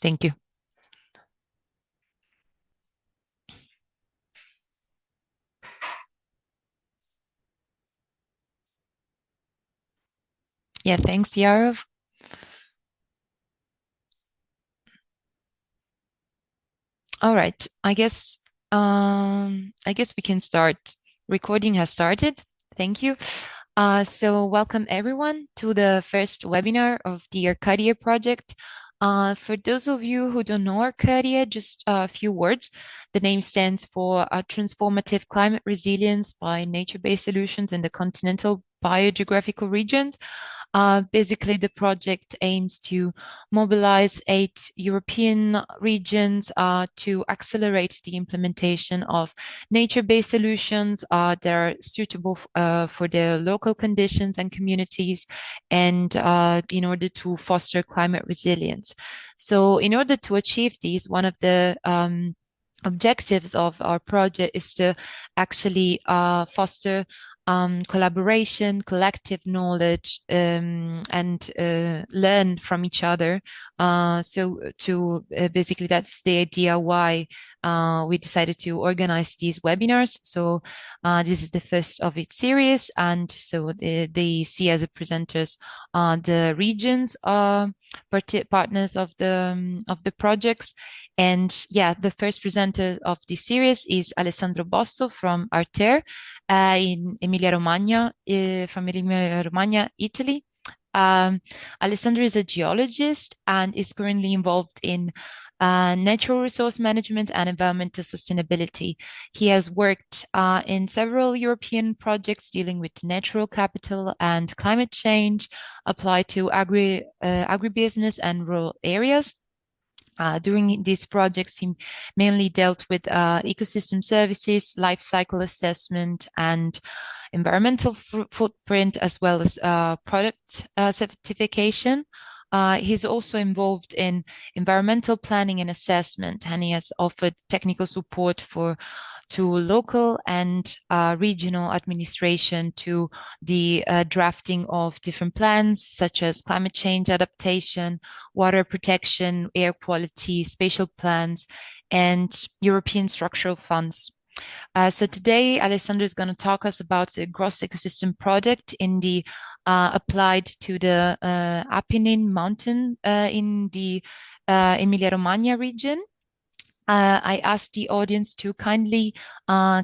Thank you. Yeah, thanks, Yarov. All right, I guess we can start. Recording has started. Thank you. So welcome everyone to the first webinar of the Arcadia project. For those of you who don't know Arcadia, just a few words. The name stands for Transformative Climate Resilience by Nature-Based Solutions in the Continental Biogeographical Regions. Basically, the project aims to mobilize 8 European regions to accelerate the implementation of nature-based solutions that are suitable for their local conditions and communities, and in order to foster climate resilience. So in order to achieve these, one of the objectives of our project is to actually foster collaboration, collective knowledge, and learn from each other. Basically, that's the idea why we decided to organize these webinars. So this is the first of its series, and so they see as a presenters the regions partners of the projects. And yeah, the first presenter of this series is Alessandro Bosso from Arter in Emilia-Romagna, from Emilia-Romagna, Italy. Alessandro is a geologist and is currently involved in natural resource management and environmental sustainability. He has worked in several European projects dealing with natural capital and climate change applied to agribusiness and rural areas. During these projects, he mainly dealt with ecosystem services, life cycle assessment, and environmental footprint, as well as product certification. He's also involved in environmental planning and assessment, and he has offered technical support to local and regional administration to the drafting of different plans, such as climate change adaptation, water protection, air quality, spatial plans, and European structural funds. So today, Alessandro is going to talk us about the gross ecosystem project in the applied to the Apennine mountain in the Emilia-Romagna region. I asked the audience to kindly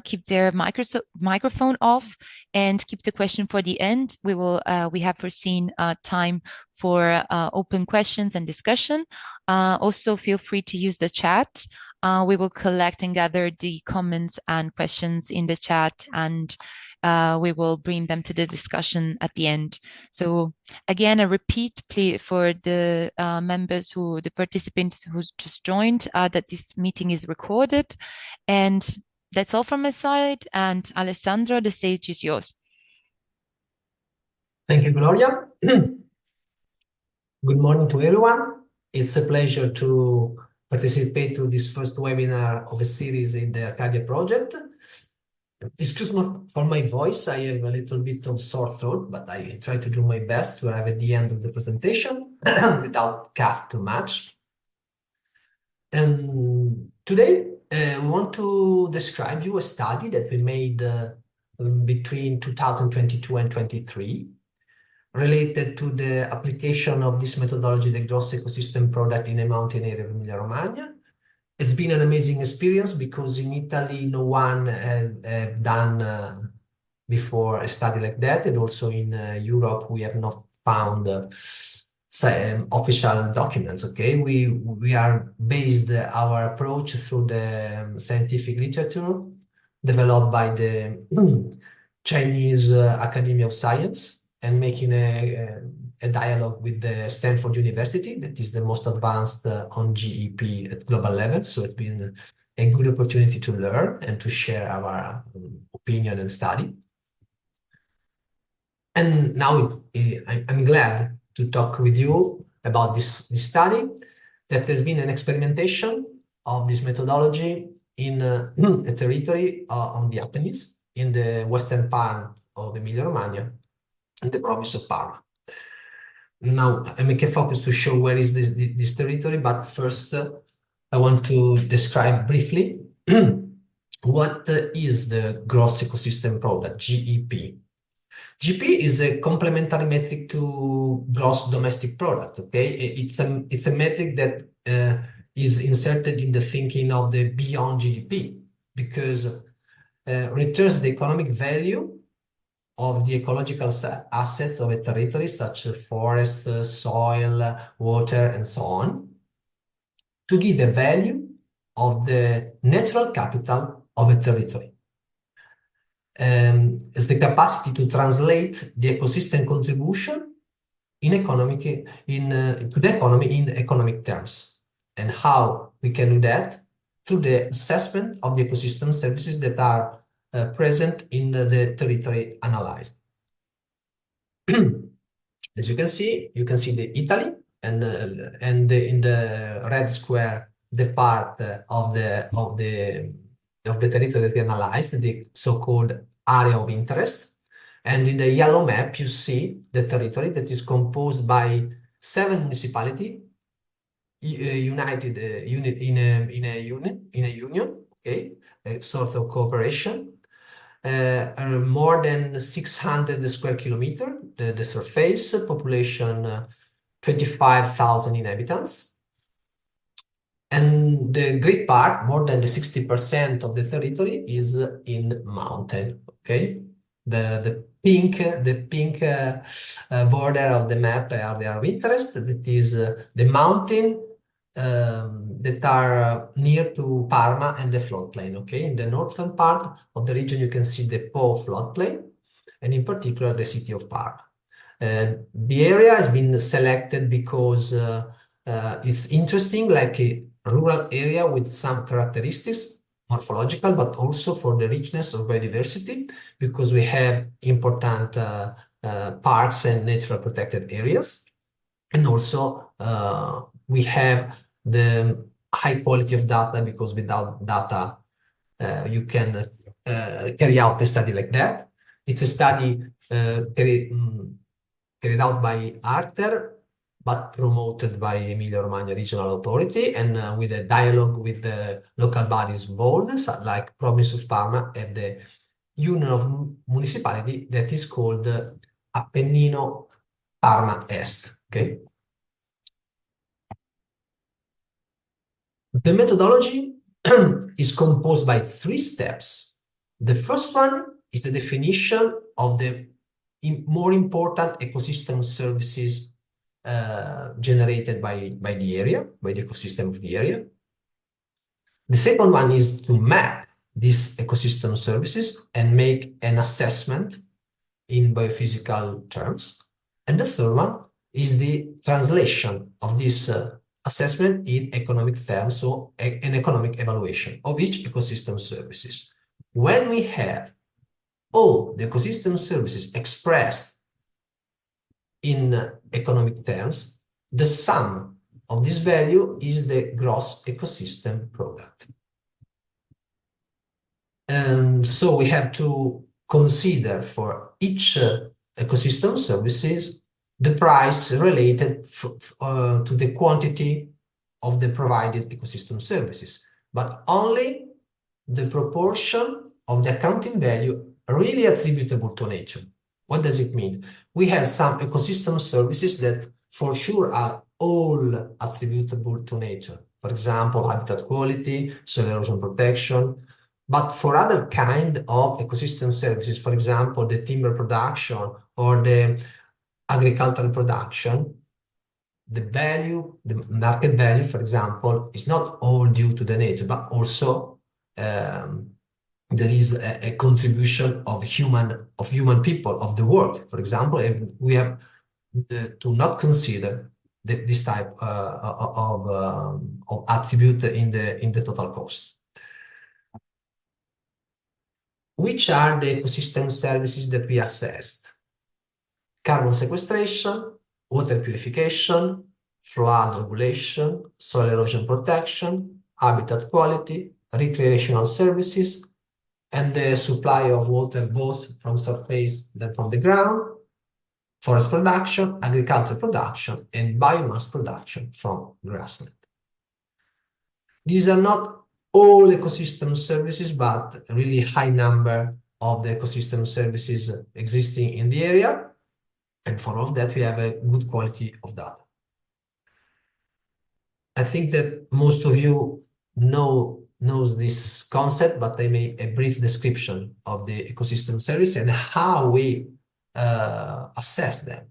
keep their microphone off and keep the question for the end. We have foreseen time for open questions and discussion. Also, feel free to use the chat. We will collect and gather the comments and questions in the chat, and we will bring them to the discussion at the end. So again, a repeat plea for the the participants who just joined, that this meeting is recorded. And that's all from my side. And Alessandro, the stage is yours. Thank you, Gloria. Good morning to everyone. It's a pleasure to participate to this first webinar of a series in the Arcadia project. Excuse me for my voice, I have a little bit of sore throat, but I try to do my best to have at the end of the presentation without cough too much. And today we want to describe you a study that we made between 2022 and 23 related to the application of this methodology, the gross ecosystem product in a mountain area of Emilia-Romagna. It's been an amazing experience because in Italy, no one had done before a study like that. And also in Europe, we have not found official documents, okay? We are based our approach through the scientific literature developed by the Chinese Academy of Science, and making a dialogue with the Stanford University, that is the most advanced on GEP at global level. So it's been a good opportunity to learn and to share our opinion and study. And now I'm glad to talk with you about this study that has been an experimentation of this methodology in a territory on the Apennines in the western part of Emilia-Romagna, in the province of Parma. now I make a focus to show where is this territory, but first I want to describe briefly what is the gross ecosystem product, GEP. GP is a complementary metric to gross domestic product. Okay, it's a metric that is inserted in the thinking of the beyond GDP because returns the economic value of the ecological assets of a territory, such as forest, soil, water, and so on, to give the value of the natural capital of a territory. Is the capacity to translate the ecosystem contribution in to the economy in economic terms. And how we can do that? Through the assessment of the ecosystem services that are present in the territory analyzed. As you can see the Italy and in the red square the part of the territory that we analyzed, the so-called area of interest. And in the yellow map, you see the territory that is composed by 7 municipalities united in a union, okay, a sort of cooperation. More than 600 square kilometers, the surface, population 25,000 inhabitants. And the great part, more than the 60% of the territory is in mountain, okay? The pink border of the map are the area of interest. That is the mountain that are near to Parma and the floodplain, okay? In the northern part of the region, you can see the Po floodplain, and in particular, the city of Parma. The area has been selected because it's interesting, like a rural area with some characteristics, morphological, but also for the richness of biodiversity, because we have important parks and natural protected areas. And also we have the high quality of data, because without data you can carry out a study like that. It's a study carried out by Arter, but promoted by Emilia-Romagna Regional Authority, and with a dialogue with the local bodies involved, like Province of Parma and the Union of Municipality that is called Appennino Parma Est. Okay. The methodology is composed by 3 steps. The first one is the definition of the more important ecosystem services generated by the area, by the ecosystem of the area. The second one is to map these ecosystem services and make an assessment in biophysical terms. And the third one is the translation of this assessment in economic terms, so an economic evaluation of each ecosystem services. When we have all the ecosystem services expressed in economic terms, the sum of this value is the gross ecosystem product. And so we have to consider for each ecosystem services the price related to the quantity of the provided ecosystem services, but only the proportion of the accounting value really attributable to nature. What does it mean? We have some ecosystem services that for sure are all attributable to nature. For example, habitat quality, soil erosion protection. But for other kind of ecosystem services, for example, the timber production or the agricultural production, the value, the market value, for example, is not all due to the nature, but also there is a contribution of human people, of the world. For example, we have to not consider this type of attribute in the total cost. Which are the ecosystem services that we assessed? Carbon sequestration, water purification, flood regulation, soil erosion protection, habitat quality, recreational services, and the supply of water both from surface than from the ground, forest production, agricultural production, and biomass production from grassland. These are not all ecosystem services, but a really high number of the ecosystem services existing in the area. And for all of that, we have a good quality of data. I think that most of you knows this concept, but I made a brief description of the ecosystem service and how we assess them.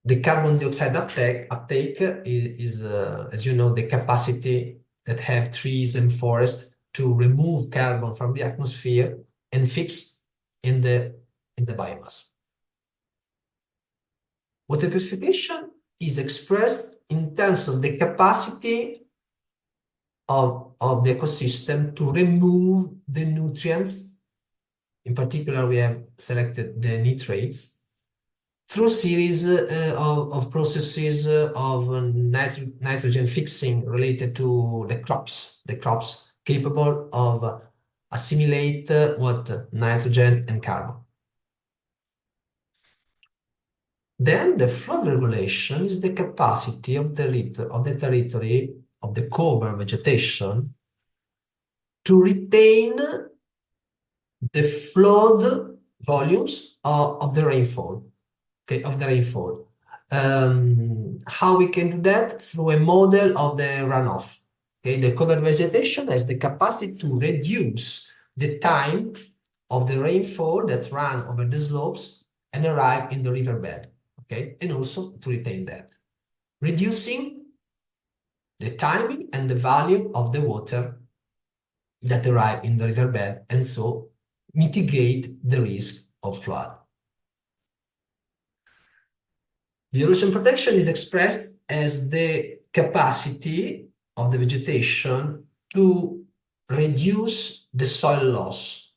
The carbon dioxide uptake is as you know, the capacity that have trees and forests to remove carbon from the atmosphere and fix in the biomass. Water purification is expressed in terms of the capacity of the ecosystem to remove the nutrients. In particular, we have selected the nitrates through a series of processes of nitrogen fixing related to the crops capable of assimilate nitrogen and carbon. Then the flood regulation is the capacity of the territory of the cover vegetation to retain the flood volumes of the rainfall. Okay, of the rainfall. How we can do that? Through a model of the runoff. Okay, the cover vegetation has the capacity to reduce the time of the rainfall that run over the slopes and arrive in the riverbed. Okay, and also to retain that, reducing the timing and the value of the water that arrive in the riverbed, and so mitigate the risk of flood. The erosion protection is expressed as the capacity of the vegetation to reduce the soil loss.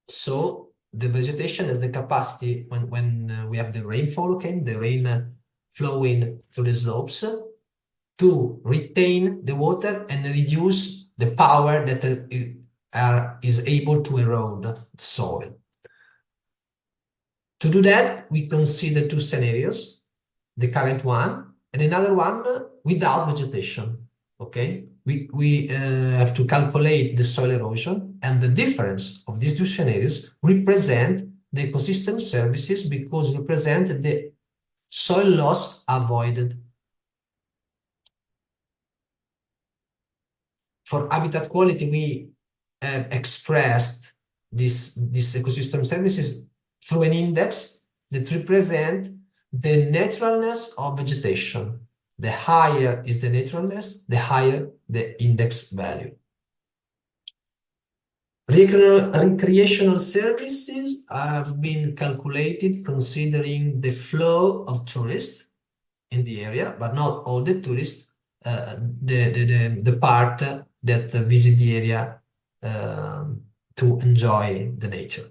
So the vegetation has the capacity when we have the rainfall, okay, the rain flowing through the slopes, to retain the water and reduce the power that is able to erode the soil. To do that, we consider two scenarios, the current one and another one without vegetation, okay? We have to calculate the soil erosion, and the difference of these two scenarios represent the ecosystem services because represent the soil loss avoided. For habitat quality, we have expressed this ecosystem services through an index that represent the naturalness of vegetation. The higher is the naturalness, the higher the index value. Recreational services have been calculated considering the flow of tourists in the area, but not all the tourists, the part that visit the area to enjoy the nature.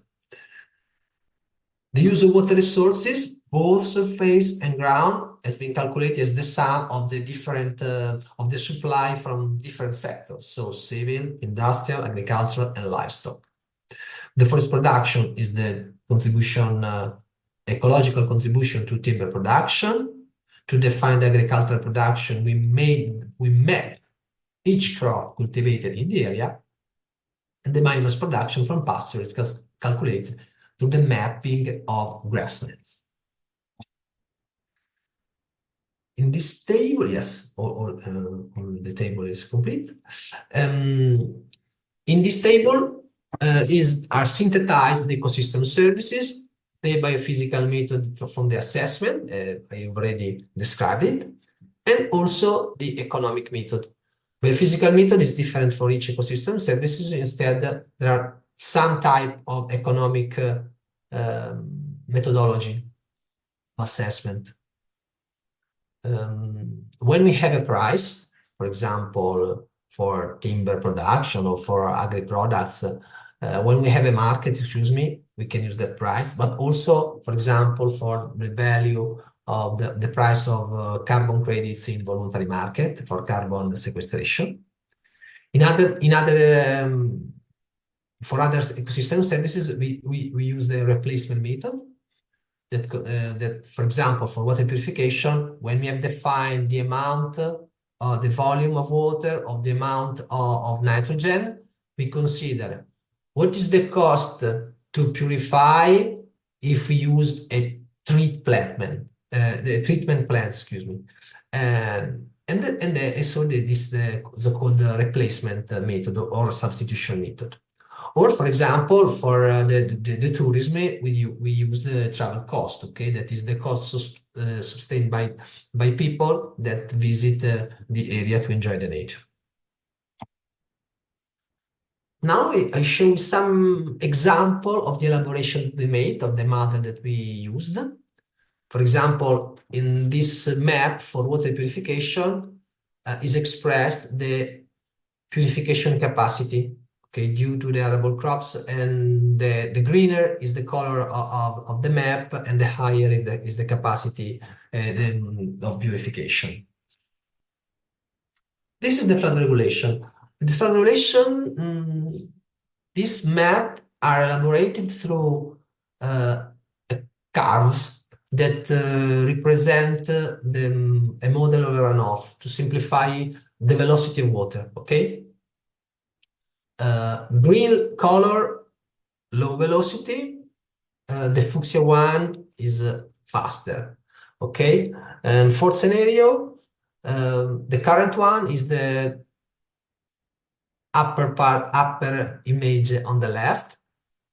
The use of water resources, both surface and ground, has been calculated as the sum of the different of the supply from different sectors, so civil, industrial, agricultural, and livestock. The forest production is the contribution, ecological contribution to timber production. To define the agricultural production, we map each crop cultivated in the area, and the biomass production from pasture is calculated through the mapping of grasslands. In this table, yes, or the table is complete. In this table are synthesized the ecosystem services, the biophysical method from the assessment, I already described it, and also the economic method. Biophysical method is different for each ecosystem services. Instead, there are some type of economic methodology assessment. When we have a price, for example, for timber production or for agri products, when we have a market, we can use that price, but also, for example, for the value of the price of carbon credits in voluntary market for carbon sequestration. In other For other ecosystem services, we use the replacement method. That, for example, for water purification, when we have defined the amount, the volume of water, of the amount of nitrogen, we consider what is the cost to purify if we use a the treatment plant, excuse me. So this is the so-called replacement method or substitution method. Or, for example, for the tourism, we use the travel cost, okay? That is the cost sustained by people that visit the area to enjoy the nature. Now I show some example of the elaboration we made of the model that we used. For example, in this map for water purification is expressed the purification capacity, okay, due to the arable crops, and the greener is the color of the map, and the higher is the capacity of purification. This is the flood regulation. This flood regulation, this map are elaborated through curves that represent a model of runoff to simplify the velocity of water, okay? Green color, low velocity. The fuchsia one is faster, okay? And fourth scenario, the current one is the upper image on the left.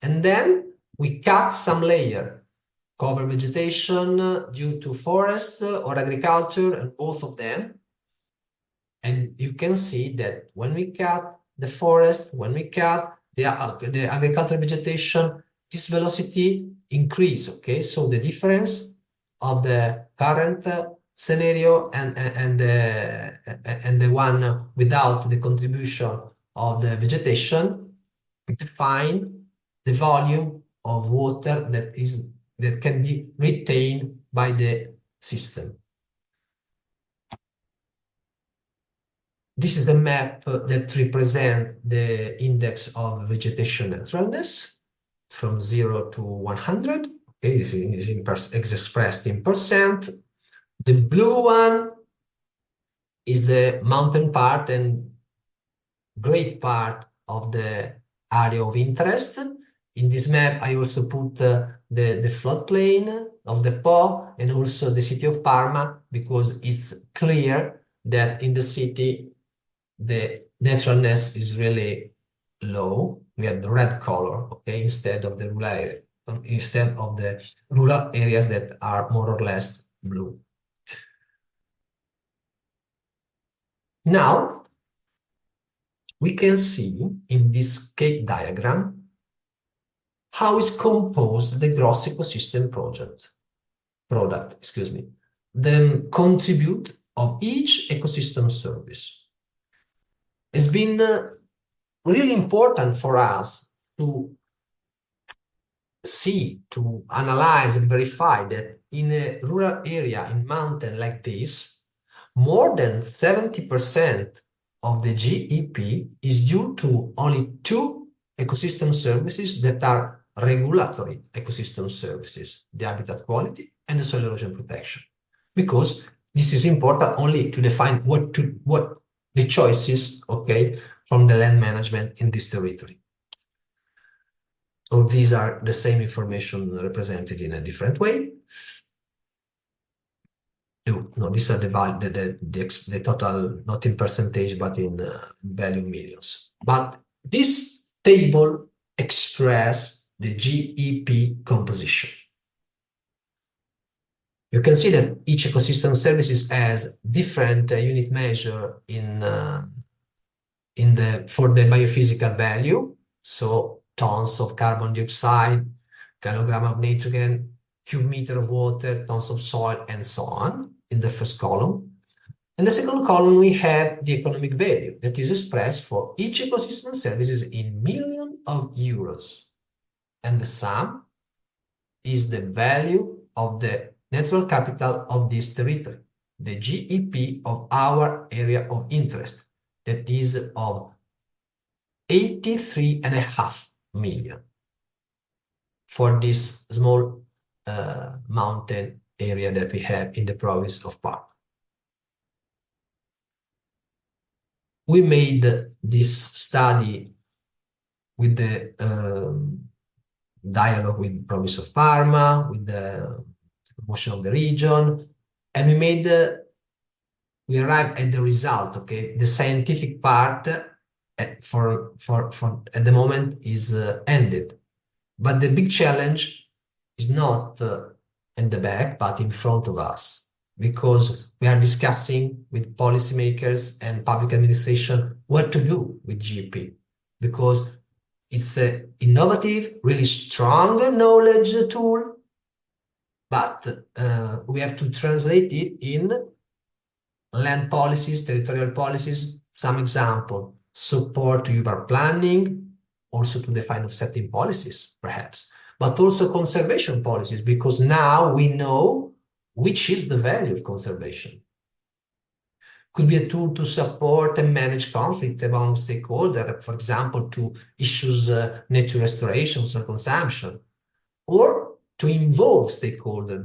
And then we cut some layer, cover vegetation due to forest or agriculture, and both of them. And you can see that when we cut the forest, when we cut the agricultural vegetation, this velocity increase, okay? So the difference of the current scenario and the one without the contribution of the vegetation define the volume of water that can be retained by the system. This is a map that represents the index of vegetation naturalness from 0 to 100. Okay, this is expressed in percent. The blue one is the mountain part and great part of the area of interest. In this map, I also put the floodplain of the Po and also the city of Parma, because it's clear that in the city, the naturalness is really low. We have the red color, okay, instead of the rural areas that are more or less blue. Now, we can see in this cake diagram how is composed the gross ecosystem product, excuse me, the contribute of each ecosystem service. It's been really important for us to see, to analyze and verify that in a rural area, in mountain like this, more than 70% of the GEP is due to only two ecosystem services that are regulatory ecosystem services, the habitat quality and the soil erosion protection. Because this is important only to define what the choices, okay, from the land management in this territory. Or these are the same information represented in a different way. No, these are the total, not in percentage, but in value millions. But this table expresses the GEP composition. You can see that each ecosystem services has different unit measure for the biophysical value. So tons of carbon dioxide, kilogram of nitrogen, cubic meter of water, tons of soil, and so on in the first column. In the second column, we have the economic value that is expressed for each ecosystem services in millions of euros. And the sum is the value of the natural capital of this territory, the GEP of our area of interest, that is of 83.5 million for this small mountain area that we have in the province of Parma. We made this study with the dialogue with the province of Parma, with the promotion of the region, and we arrived at the result. Okay, the scientific part for at the moment is ended, but the big challenge is not in the back, but in front of us, because we are discussing with policymakers and public administration what to do with GEP, because it's an innovative, really strong knowledge tool, but we have to translate it in land policies, territorial policies. Some example, support to urban planning, also to define offsetting policies, perhaps, but also conservation policies, because now we know which is the value of conservation. Could be a tool to support and manage conflict among stakeholders, for example, to issues nature restoration or consumption, or to involve stakeholders,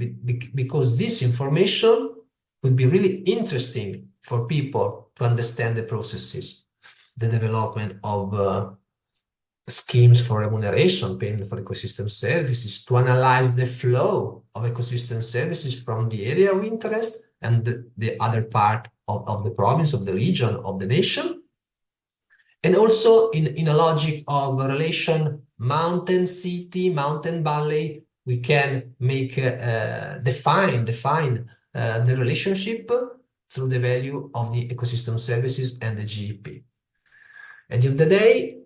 because this information would be really interesting for people to understand the processes, the development of schemes for remuneration, payment for ecosystem services, to analyze the flow of ecosystem services from the area of interest and the other part of the province, of the region, of the nation. And also in a logic of relation mountain city, mountain valley, we can make define the relationship through the value of the ecosystem services and the GEP. At the end of the day,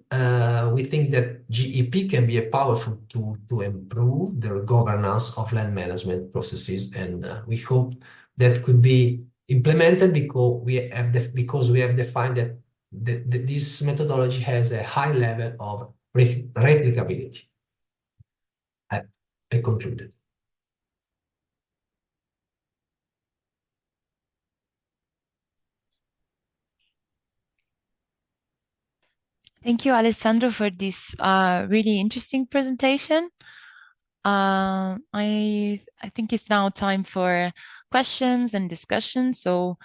we think that GEP can be a powerful tool to improve the governance of land management processes, and we hope that could be implemented because we have defined that this methodology has a high level of replicability. I concluded. Thank you, Alessandro, for this really interesting presentation. I think it's now time for questions and discussion. So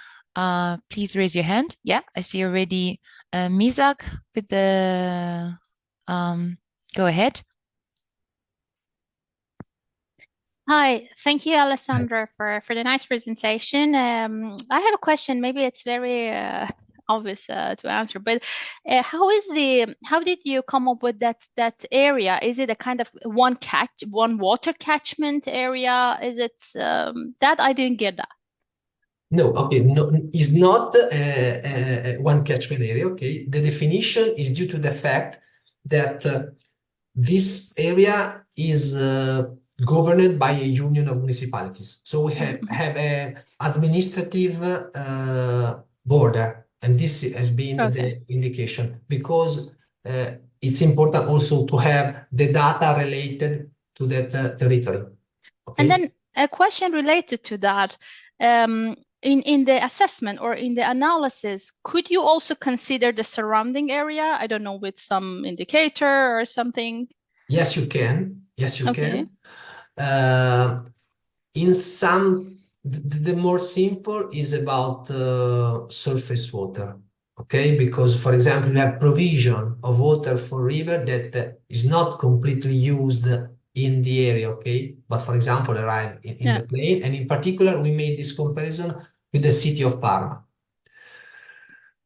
please raise your hand. Yeah, I see already Misak with the go ahead. Hi, thank you, Alessandro, for the nice presentation. I have a question. Maybe it's very obvious to answer, but how did you come up with that area? Is it a kind of one water catchment area? Is it that I didn't get that? No, okay, no, it's not one catchment area. Okay, the definition is due to the fact that this area is governed by a union of municipalities. So we have a administrative border, and this has been the indication, because it's important also to have the data related to that territory. Okay? And then a question related to that. In the assessment or in the analysis, could you also consider the surrounding area? I don't know, with some indicator or something. Yes, you can. Yes, you can. In some, the more simple is about surface water. Okay, because for example, you have provision of water for river that is not completely used in the area. Okay, but for example, arrive in the plain, and in particular, we made this comparison with the city of Parma.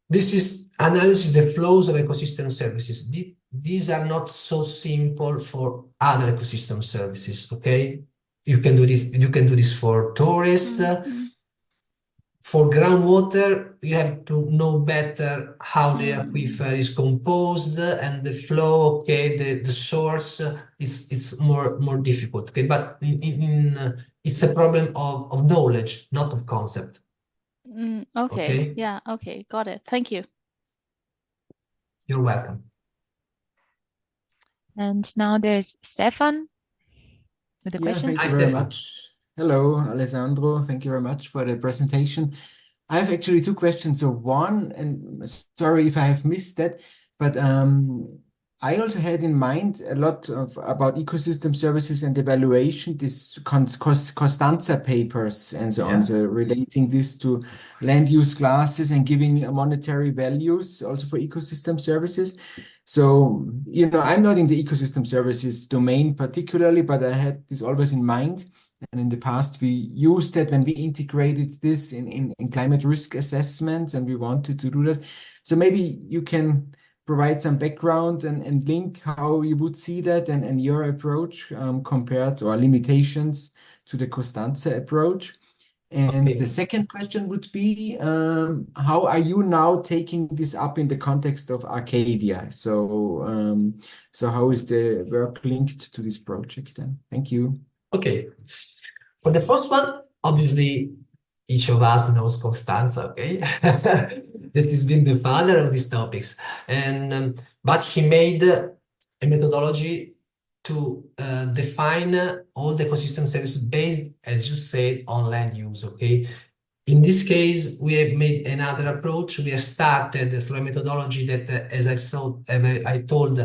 This is analysis the flows of ecosystem services. These are not so simple for other ecosystem services. Okay, you can do this. You can do this for tourists. For groundwater, you have to know better how the aquifer is composed and the flow. Okay, the source it's more difficult. Okay, but it's a problem of knowledge, not of concept. Okay. Yeah. Okay. Got it. Thank you. You're welcome. And now there's Stefan with a question. Thank you very much. Hello, Alessandro. Thank you very much for the presentation. I have actually two questions. So one, and sorry if I have missed that, but I also had in mind a lot about ecosystem services and evaluation, this Costanza papers and so on, so relating this to land use classes and giving monetary values also for ecosystem services. So, I'm not in the ecosystem services domain particularly, but I had this always in mind. And in the past, we used that when we integrated this in climate risk assessments, and we wanted to do that. So maybe you can provide some background and link how you would see that and your approach compared or limitations to the Costanza approach. And the second question would be, how are you now taking this up in the context of Arcadia? So, so how is the work linked to this project then? Thank you. Okay. For the first one, obviously, each of us knows Costanza, okay? That has been the father of these topics. And but he made a methodology to define all the ecosystem services based, as you said, on land use, okay? In this case, we have made another approach. We have started through a methodology that, as I told,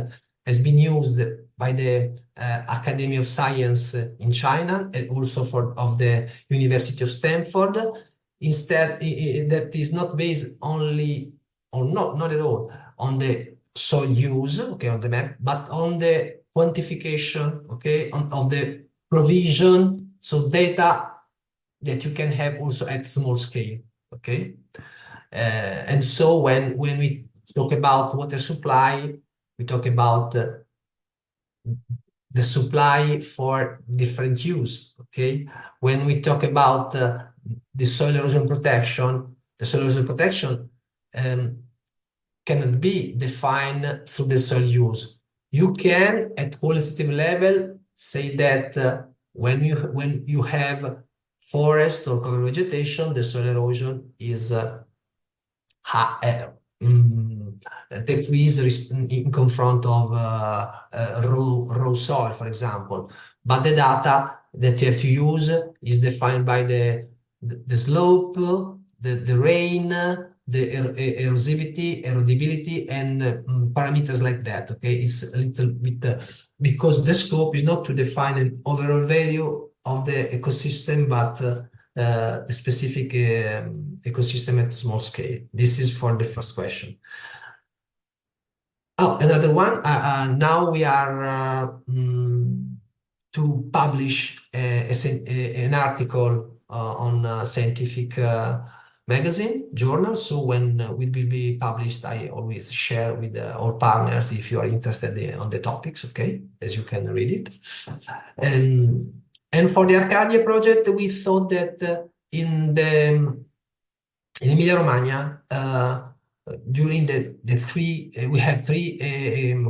has been used by the Academy of Science in China and also of the University of Stanford. Instead, that is not based only, or not at all, on the soil use, okay, on the map, but on the quantification, okay, of the provision, so data that you can have also at small scale, okay? And so when we talk about water supply, we talk about the supply for different use, okay? When we talk about the soil erosion protection, the soil erosion protection cannot be defined through the soil use. You can, at qualitative level, say that when you have forest or cover vegetation, the soil erosion is decrease in confront of raw soil, for example. But the data that you have to use is defined by the slope, the rain, the erodibility, and parameters like that. Okay, it's a little bit because the scope is not to define an overall value of the ecosystem, but the specific ecosystem at small scale. This is for the first question. Oh, another one. Now we are to publish an article on a scientific magazine, journal. So when it will be published, I always share with all partners if you are interested on the topics, okay, as you can read it. And for the Arcadia project, we thought that in Emilia-Romagna, during the three, we have three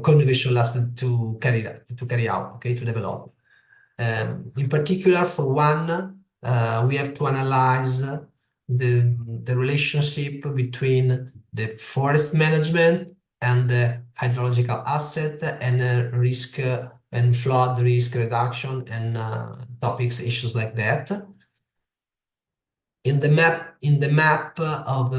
co-innovation labs to carry out, okay, to develop. In particular, for one, we have to analyze the relationship between the forest management and the hydrological asset and risk and flood risk reduction and topics, issues like that. In the map of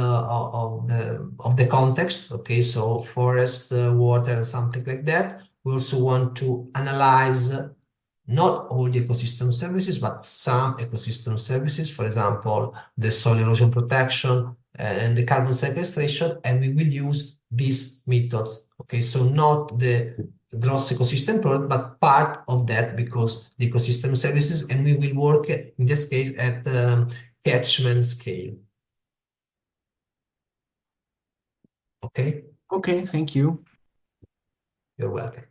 the context, okay, so forest, water, and something like that. We also want to analyze not all the ecosystem services, but some ecosystem services, for example, the soil erosion protection and the carbon sequestration, and we will use these methods. Okay, so not the gross ecosystem product, but part of that, because the ecosystem services, and we will work in this case at catchment scale. Okay. Okay, thank you. You're welcome.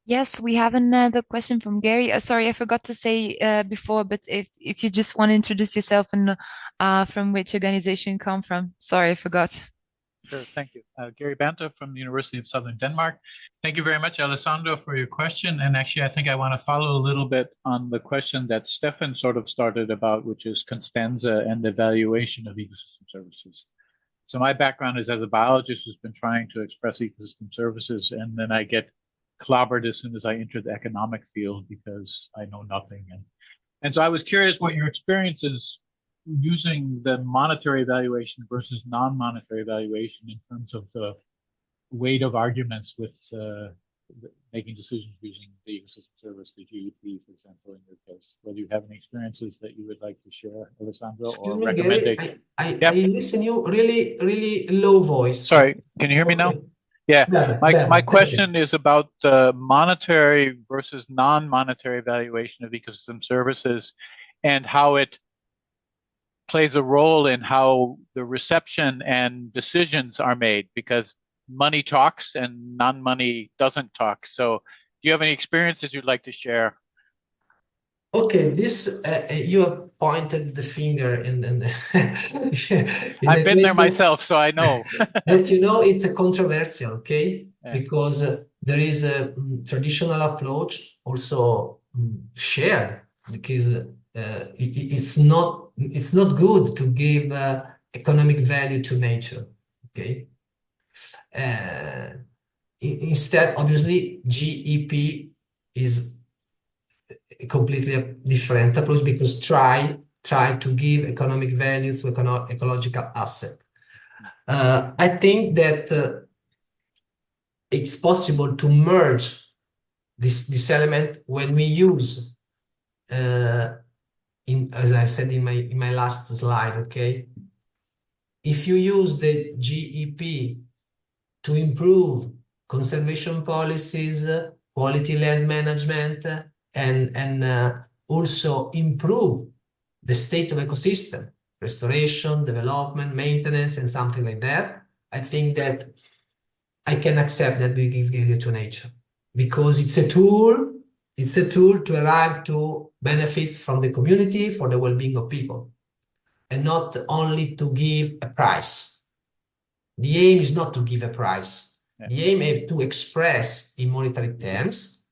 Yes, we have another question from Gary. Sorry, I forgot to say before, but if you just want to introduce yourself and from which organization you come from. Sorry, I forgot. Sure, thank you. Gary Banta from the University of Southern Denmark. Thank you very much, Alessandro, for your question. And actually, I think I want to follow a little bit on the question that Stefan sort of started about, which is Costanza and the evaluation of ecosystem services. So my background is as a biologist who's been trying to express ecosystem services, and then I get clobbered as soon as I enter the economic field because I know nothing. And so I was curious what your experience is using the monetary evaluation versus non-monetary evaluation in terms of the weight of arguments with making decisions using the ecosystem service, the GEP, for example, in your case. Whether you have any experiences that you would like to share, Alessandro, or recommendation. I listen you really low voice. Sorry, can you hear me now? Yeah, my question is about monetary versus non-monetary valuation of ecosystem services and how it plays a role in how the reception and decisions are made, because money talks and non-money doesn't talk. So do you have any experiences you'd like to share? Okay, this you have pointed the finger in I've been there myself, so I know. That it's a controversial, okay? Yeah. Because there is a traditional approach also shared, because it's not good to give economic value to nature, okay? Instead, obviously, GEP is a completely different approach, because try to give economic value to ecological asset. I think that it's possible to merge this element when we use, as I said in my last slide, okay? If you use the GEP to improve conservation policies, quality land management, and also improve the state of ecosystem, restoration, development, maintenance, and something like that, I think that I can accept that we give value to nature, because it's a tool to arrive to benefits from the community for the well-being of people, and not only to give a price. The aim is not to give a price. Yeah. The aim is to express in monetary terms,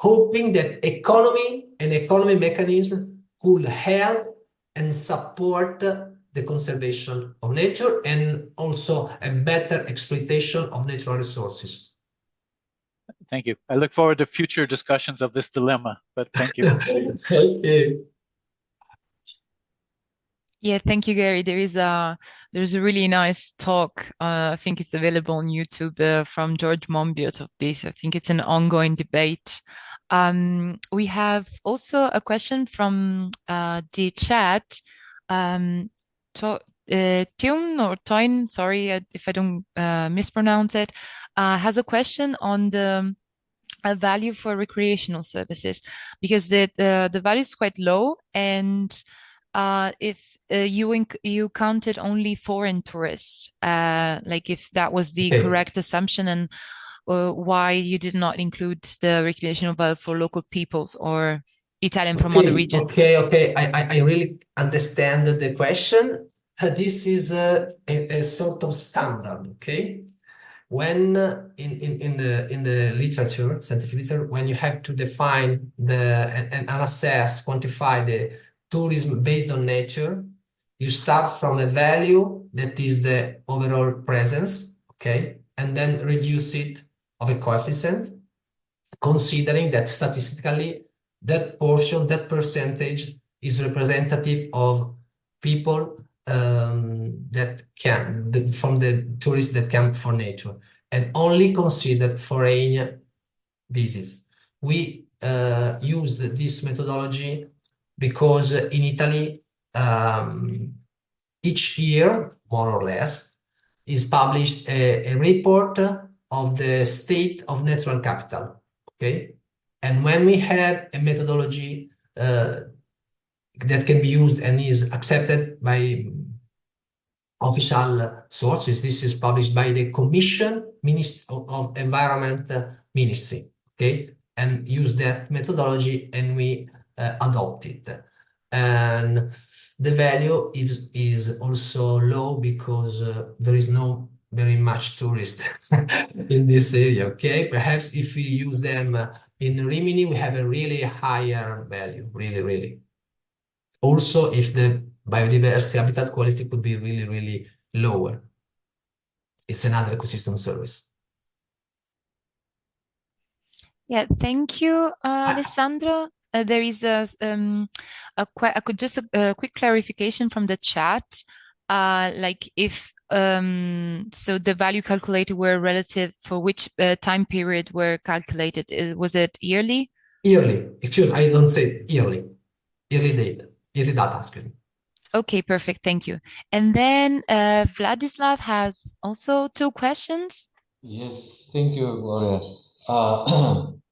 hoping that economy and economic mechanism could help and support the conservation of nature, and also a better exploitation of natural resources. Thank you. I look forward to future discussions of this dilemma, but thank you. Okay. Yeah, thank you, Gary. There's a really nice talk. I think it's available on YouTube from George Monbiot of this. I think it's an ongoing debate. We have also a question from the chat. Tune or Toin, sorry if I don't mispronounce it, has a question on the value for recreational services, because the value is quite low, and if you counted only foreign tourists, like if that was the correct assumption, and why you did not include the recreational value for local peoples or Italian from other regions. Okay. I really understand the question. This is a sort of standard, okay? When in the literature, scientific literature, when you have to define and assess, quantify the tourism based on nature, you start from a value that is the overall presence, okay? And then reduce it of a coefficient, considering that statistically that portion, that percentage is representative of people that can, from the tourists that come for nature, and only consider foreign visits. We used this methodology because in Italy, each year, more or less, is published a report of the state of natural capital, okay? And when we have a methodology that can be used and is accepted by official sources, this is published by the Commission of Environment Ministry, okay? And use that methodology, and we adopt it. And the value is also low because there is no very much tourist in this area, okay? Perhaps if we use them in Rimini, we have a really higher value, really. Also, if the biodiversity habitat quality could be really lower. It's another ecosystem service. Yeah, thank you, Alessandro. There is a quick clarification from the chat. like if so the value calculated were relative for which time period were calculated? Was it yearly? Yearly. Excuse me, I don't say yearly. Yearly data, excuse me. Okay, perfect. Thank you. And then Vladislav has also two questions. Yes, thank you, Gloria.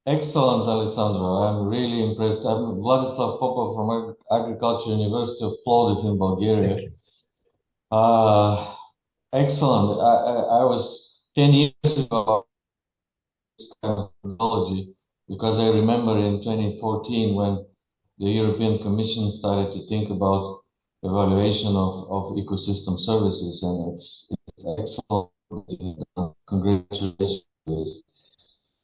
Excellent, Alessandro. I'm really impressed. I'm Vladislav Popov from Agriculture University of Plovdiv in Bulgaria. Thank you. Excellent. I was 10 years ago this kind of methodology because I remember in 2014 when the European Commission started to think about evaluation of ecosystem services, and it's excellent. Congratulations.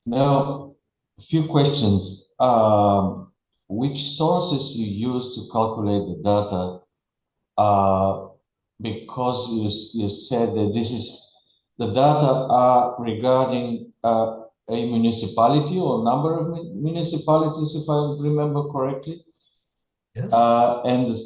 Now, a few questions. Which sources you use to calculate the data? Because you said that the data are regarding a municipality or number of municipalities, if I remember correctly. Yes. And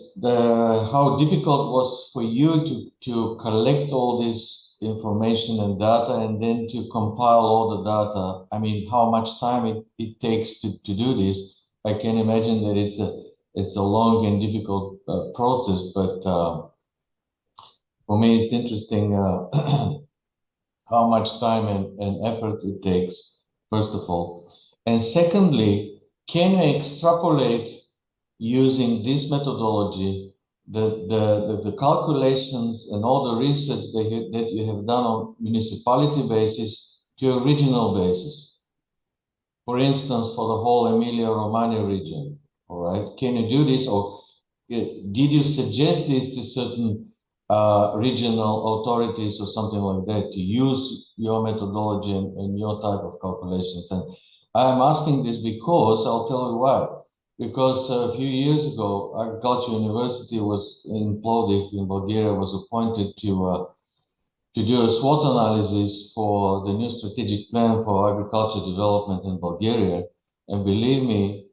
how difficult was for you to collect all this information and data and then to compile all the data? I mean, how much time it takes to do this? I can imagine that it's a long and difficult process, but for me, it's interesting how much time and effort it takes, first of all. And secondly, can you extrapolate using this methodology the calculations and all the research that you have done on municipality basis to a regional basis? For instance, for the whole Emilia-Romagna region, all right? Can you do this, or did you suggest this to certain regional authorities or something like that to use your methodology and your type of calculations? And I'm asking this because I'll tell you why. Because a few years ago, Agriculture University was in Plovdiv in Bulgaria was appointed to do a SWOT analysis for the new strategic plan for agriculture development in Bulgaria. And believe me,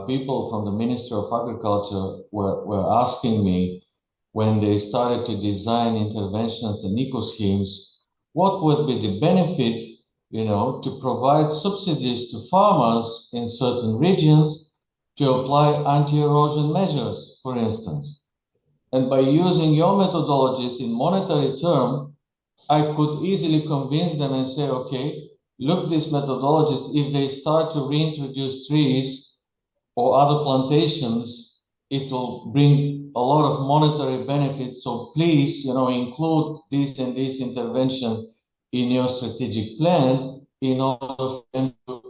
people from the Ministry of Agriculture were asking me when they started to design interventions and eco schemes, what would be the benefit, to provide subsidies to farmers in certain regions to apply anti-erosion measures, for instance. And by using your methodologies in monetary term, I could easily convince them and say, okay, look, these methodologies, if they start to reintroduce trees or other plantations, it will bring a lot of monetary benefits. So please, include this and this intervention in your strategic plan in order for them to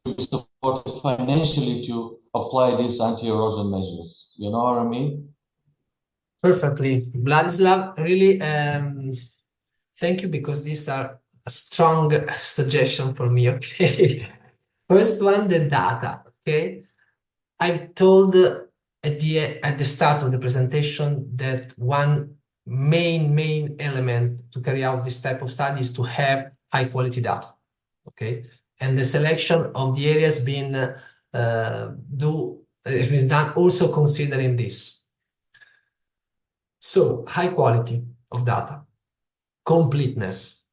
be supported financially to apply these anti-erosion measures. You know what I mean? Perfectly. Vladislav, really, thank you, because these are a strong suggestion for me, okay? First one, the data, okay? I've told at the start of the presentation that one main element to carry out this type of study is to have high quality data, okay? And the selection of the areas been done also considering this. So high quality of data, completeness.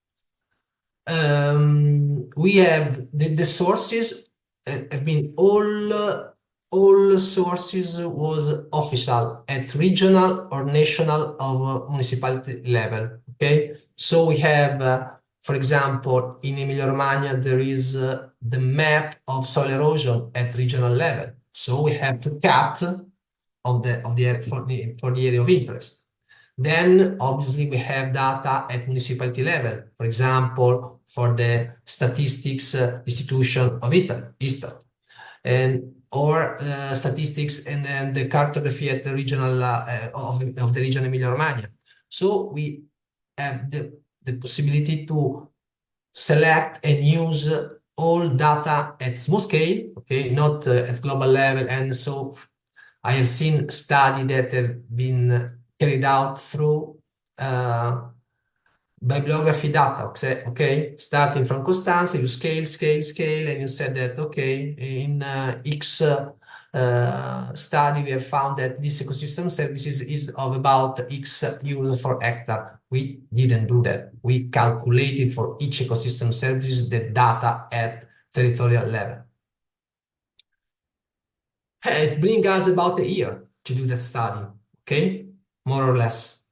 We have the sources have been all sources was official at regional or national of municipality level. Okay, so we have, for example, in Emilia-Romagna there is the map of soil erosion at regional level. So we have to cut of the area for the area of interest. Then obviously we have data at municipality level, for example, for the statistics institution of Italy, Istat, or statistics and the cartography at the regional of the region Emilia-Romagna. So we have the possibility to select and use all data at small scale, okay, not at global level. And so I have seen studies that have been carried out through bibliography data, okay? Starting from Costanza, you scale, and you said that, okay, in X study, we have found that this ecosystem services is of about X euros for hectare. We didn't do that. We calculated for each ecosystem services the data at territorial level. It brings us about a year to do that study, okay? More or less.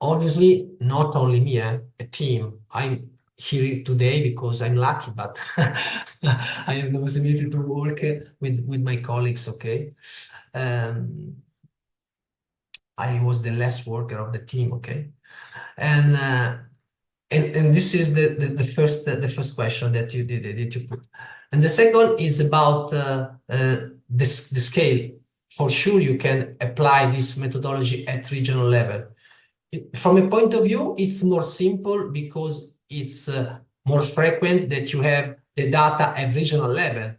Obviously, not only me, a team. I'm here today because I'm lucky, but I have the possibility to work with my colleagues, okay? I was the last worker of the team, okay? And this is the first question that you put. And the second is about the scale. For sure, you can apply this methodology at regional level. From a point of view, it's more simple because it's more frequent that you have the data at regional level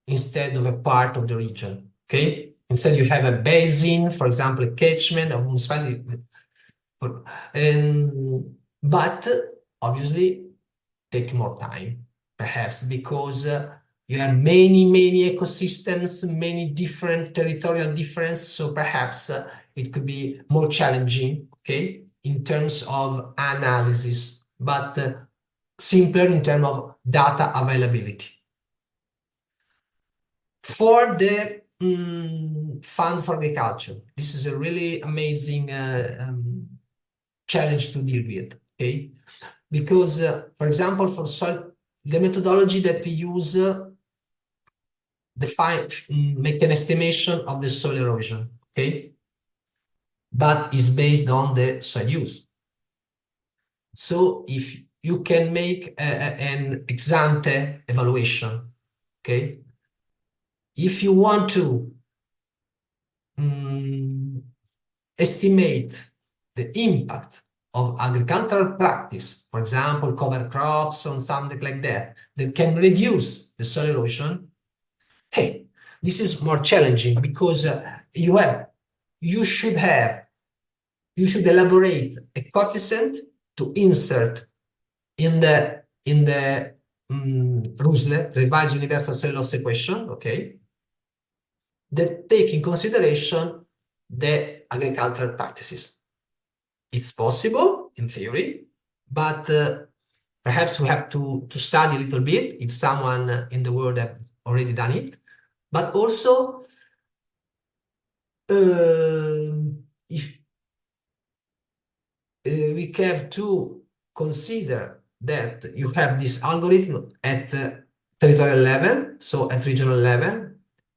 instead of a part of the region, okay? Instead, you have a basin, for example, a catchment of municipality. But obviously, take more time, perhaps, because you have many ecosystems, many different territorial difference. So perhaps it could be more challenging, okay, in terms of analysis, but simpler in terms of data availability. For the fund for agriculture, this is a really amazing challenge to deal with, okay? Because, for example, for soil, the methodology that we use make an estimation of the soil erosion, okay? But is based on the soil use. So if you can make an ex ante evaluation, okay? If you want to estimate the impact of agricultural practice, for example, cover crops or something like that, that can reduce the soil erosion, hey, this is more challenging because you should elaborate a coefficient to insert in the RUSL, Revised Universal Soil Loss Equation, okay, that take in consideration the agricultural practices. It's possible in theory, but perhaps we have to study a little bit if someone in the world have already done it. But also, if we have to consider that you have this algorithm at territorial level, so at regional level,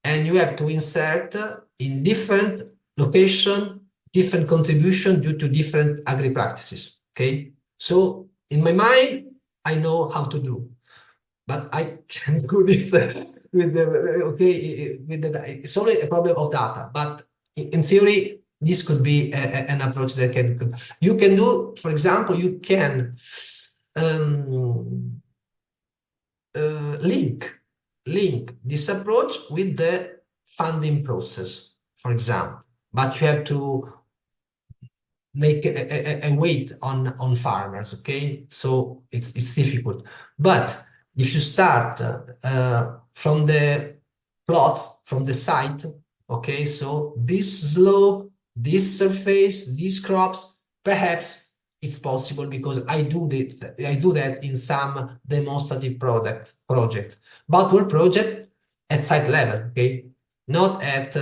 and you have to insert in different location, different contribution due to different agri practices, okay? So in my mind, I know how to do, but I can't do this with it's only a problem of data, but in theory, this could be an approach that you can do. For example, you can link this approach with the funding process, for example, but you have to make a weight on farmers, okay? So it's difficult. But if you start from the plots, from the site, okay, so this slope, this surface, these crops, perhaps it's possible because I do that in some demonstrative projects, but we're project at site level, okay, not at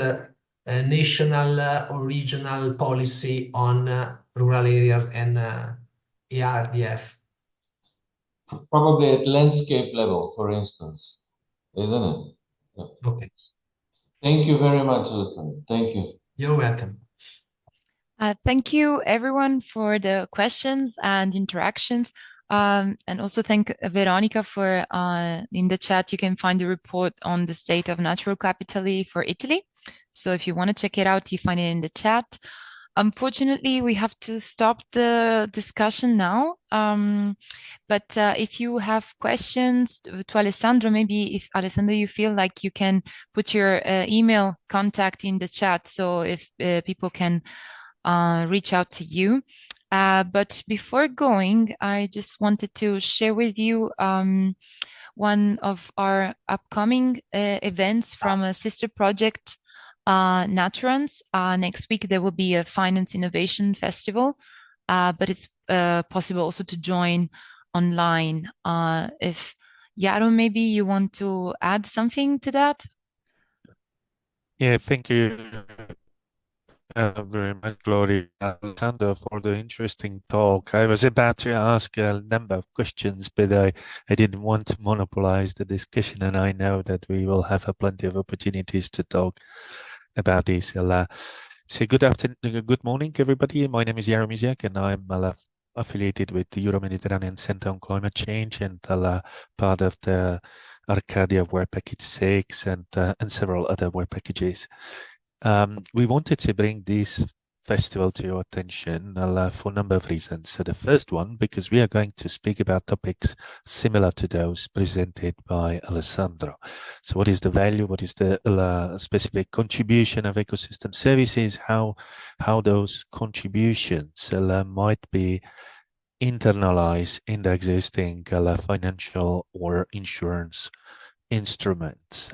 national or regional policy on rural areas and ERDF. Probably at landscape level, for instance, isn't it? Yeah. Okay. Thank you very much, Alessandro. Thank you. You're welcome. Thank you, everyone, for the questions and interactions. And also thank Veronica for in the chat, you can find the report on the state of natural capital for Italy. So if you want to check it out, you find it in the chat. Unfortunately, we have to stop the discussion now. But if you have questions to Alessandro, maybe if Alessandro, you feel like you can put your email contact in the chat. So if people can reach out to you. But before going, I just wanted to share with you one of our upcoming events from a sister project, Naturans. Next week there will be a Finance Innovation Festival, but it's possible also to join online. If Yaro, maybe you want to add something to that? Yeah, thank you very much, Gloria, Alessandro, for the interesting talk. I was about to ask a number of questions, but I didn't want to monopolize the discussion, and I know that we will have plenty of opportunities to talk about this. So good afternoon, good morning, everybody. My name is Yaro Miziak, and I'm affiliated with the Euro-Mediterranean Center on Climate Change and part of the Arcadia Work Package 6 and several other work packages. We wanted to bring this festival to your attention for a number of reasons. So the first one, because we are going to speak about topics similar to those presented by Alessandro. So what is the value? What is the specific contribution of ecosystem services? How those contributions might be internalized in the existing financial or insurance instruments.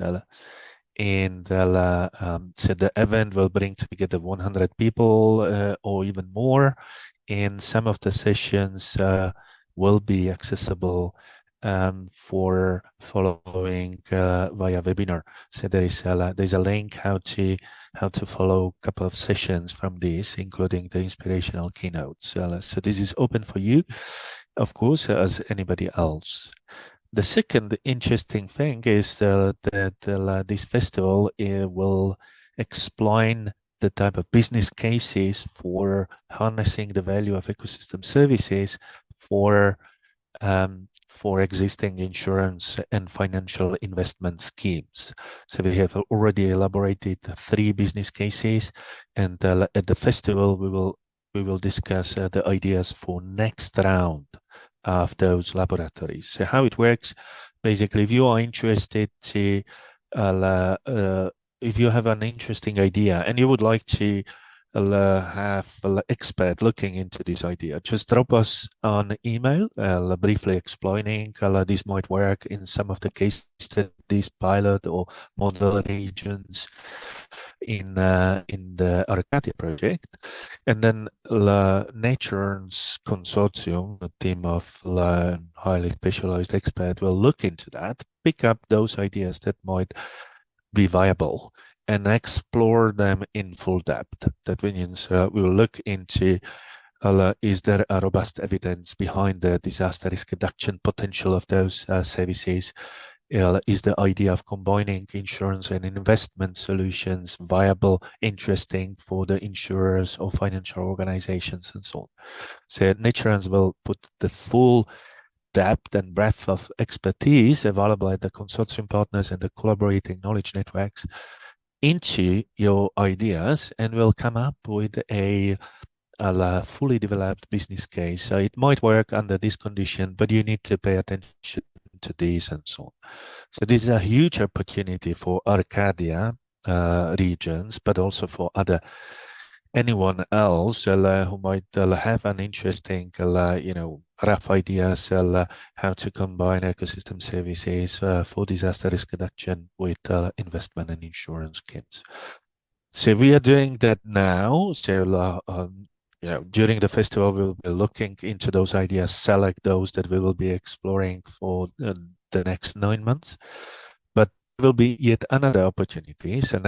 And so the event will bring together 100 people or even more, and some of the sessions will be accessible for following via webinar. So there's a link how to follow a couple of sessions from this, including the inspirational keynotes. So this is open for you, of course, as anybody else. The second interesting thing is that this festival will explain the type of business cases for harnessing the value of ecosystem services for existing insurance and financial investment schemes. So we have already elaborated 3 business cases, and at the festival we will discuss the ideas for next round of those laboratories. So how it works, basically, if you are interested to, if you have an interesting idea and you would like to have an expert looking into this idea, just drop us an email briefly explaining this might work in some of the case studies, pilot or model regions in the Arcadia project. And then Naturans Consortium, a team of highly specialized experts, will look into that, pick up those ideas that might be viable, and explore them in full depth. That means we will look into is there a robust evidence behind the disaster risk reduction potential of those services? Is the idea of combining insurance and investment solutions viable, interesting for the insurers or financial organizations and so on? So Naturans will put the full depth and breadth of expertise available at the consortium partners and the collaborating knowledge networks into your ideas, and will come up with a fully developed business case. So it might work under this condition, but you need to pay attention to these and so on. So this is a huge opportunity for Arcadia regions, but also for anyone else who might have an interesting, rough ideas how to combine ecosystem services for disaster risk reduction with investment and insurance schemes. So we are doing that now. So during the festival, we'll be looking into those ideas, select those that we will be exploring for the next 9 months. But there will be yet another opportunity. So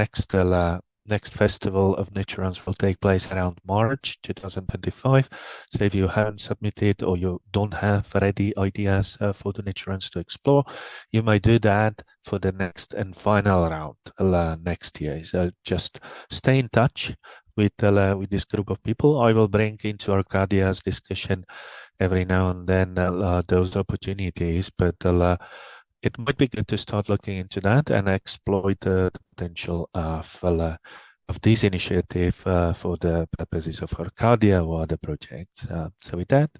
next festival of Naturans will take place around March 2025. So if you haven't submitted or you don't have ready ideas for the Naturans to explore, you might do that for the next and final round next year. So just stay in touch with this group of people. I will bring into Arcadia's discussion every now and then those opportunities, but it might be good to start looking into that and exploit the potential of this initiative for the purposes of Arcadia or other projects. So with that,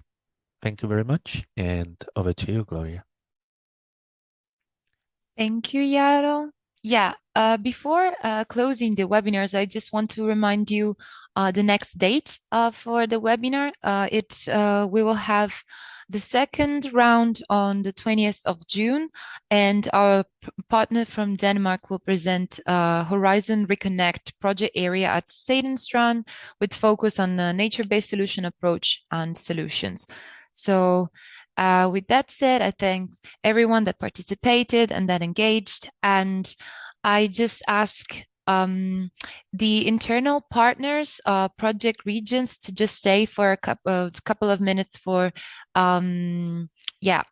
thank you very much, and over to you, Gloria. Thank you, Yaro. Yeah, before closing the webinars, I just want to remind you the next date for the webinar. We will have the second round on the 20th of June, and our partner from Denmark will present Horizon Reconnect project area at Sadenstrand with focus on nature-based solution approach and solutions. So with that said, I thank everyone that participated and that engaged, and I just ask the internal partners, project regions, to just stay for a couple of minutes for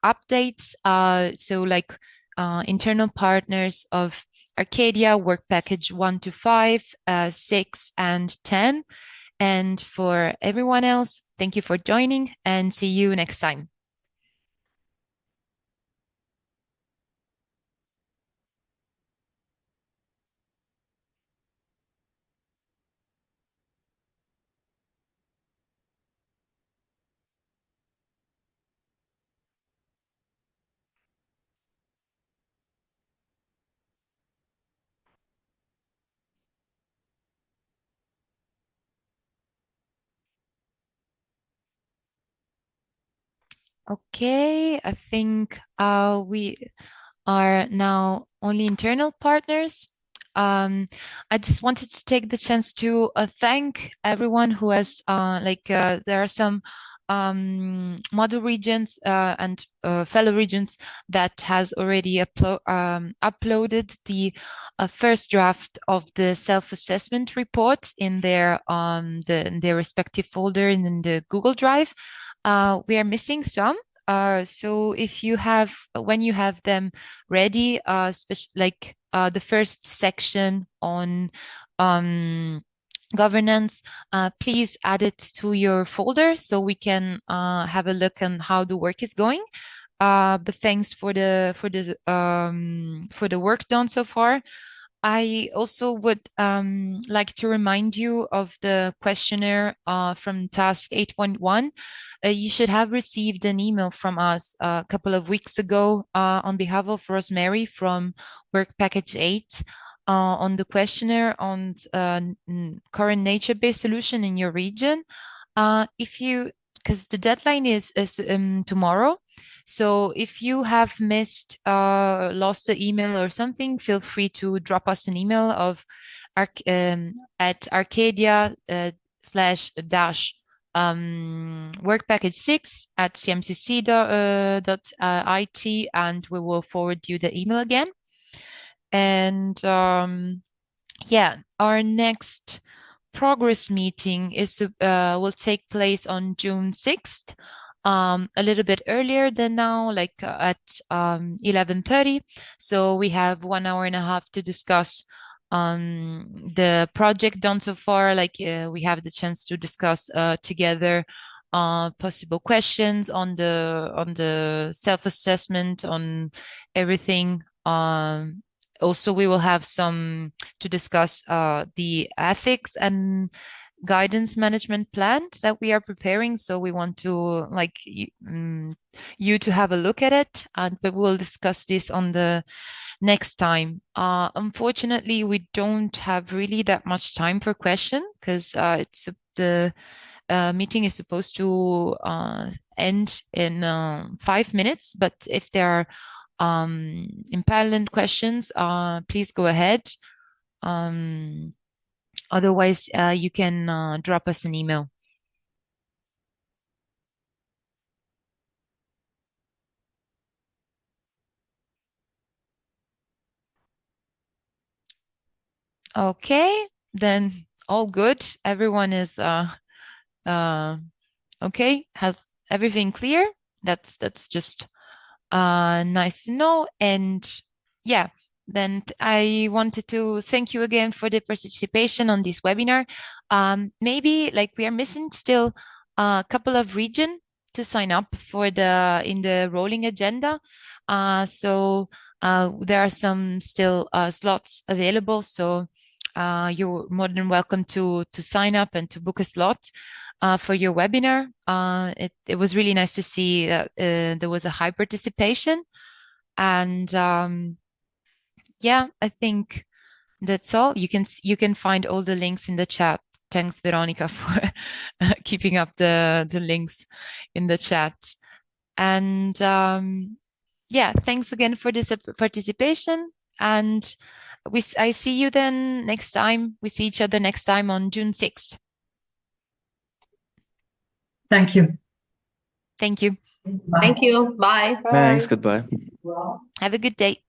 updates. So like internal partners of Arcadia, work package 1 to 5, 6 and 10. And for everyone else, thank you for joining and see you next time. Okay, I think we are now only internal partners. I just wanted to take the chance to thank everyone who has there are some model regions and fellow regions that has already uploaded the first draft of the self-assessment report in their their respective folder in the Google Drive. We are missing some. So if you have, when you have them ready, the first section on governance, please add it to your folder so we can have a look on how the work is going. But thanks for the work done so far. I also would like to remind you of the questionnaire from task 8.1. You should have received an email from us a couple of weeks ago on behalf of Rosemary from Work Package 8 on the questionnaire on current nature-based solution in your region. Because the deadline is tomorrow. So if you have missed, lost the email or something, feel free to drop us an email at Arcadia /dash work package 6 at cmcc.it, and we will forward you the email again. And our next progress meeting will take place on June 6th. A little bit earlier than now, at 11:30. So we have 1 hour and a half to discuss the project done so far. We have the chance to discuss together possible questions on the self-assessment, on everything. Also, we will have some to discuss the ethics and guidance management plan that we are preparing. So we want to you to have a look at it, but we'll discuss this on the next time. Unfortunately, we don't have really that much time for question because the meeting is supposed to end in 5 minutes. But if there are impediment questions, please go ahead. Otherwise, you can drop us an email. Okay, then all good. Everyone is okay. Has everything clear? That's just nice to know. And yeah, then I wanted to thank you again for the participation on this webinar. Maybe we are missing still a couple of regions to sign up for in the rolling agenda. So there are some still slots available. So you're more than welcome to sign up and to book a slot for your webinar. It was really nice to see that there was a high participation. And yeah, I think that's all. You can find all the links in the chat. Thanks, Veronica, for keeping up the links in the chat. And yeah, thanks again for this participation. And I see you then next time. We see each other next time on June 6th. Thank you. Thank you. Bye. Thank you. Bye. Thanks. Goodbye. Have a good day.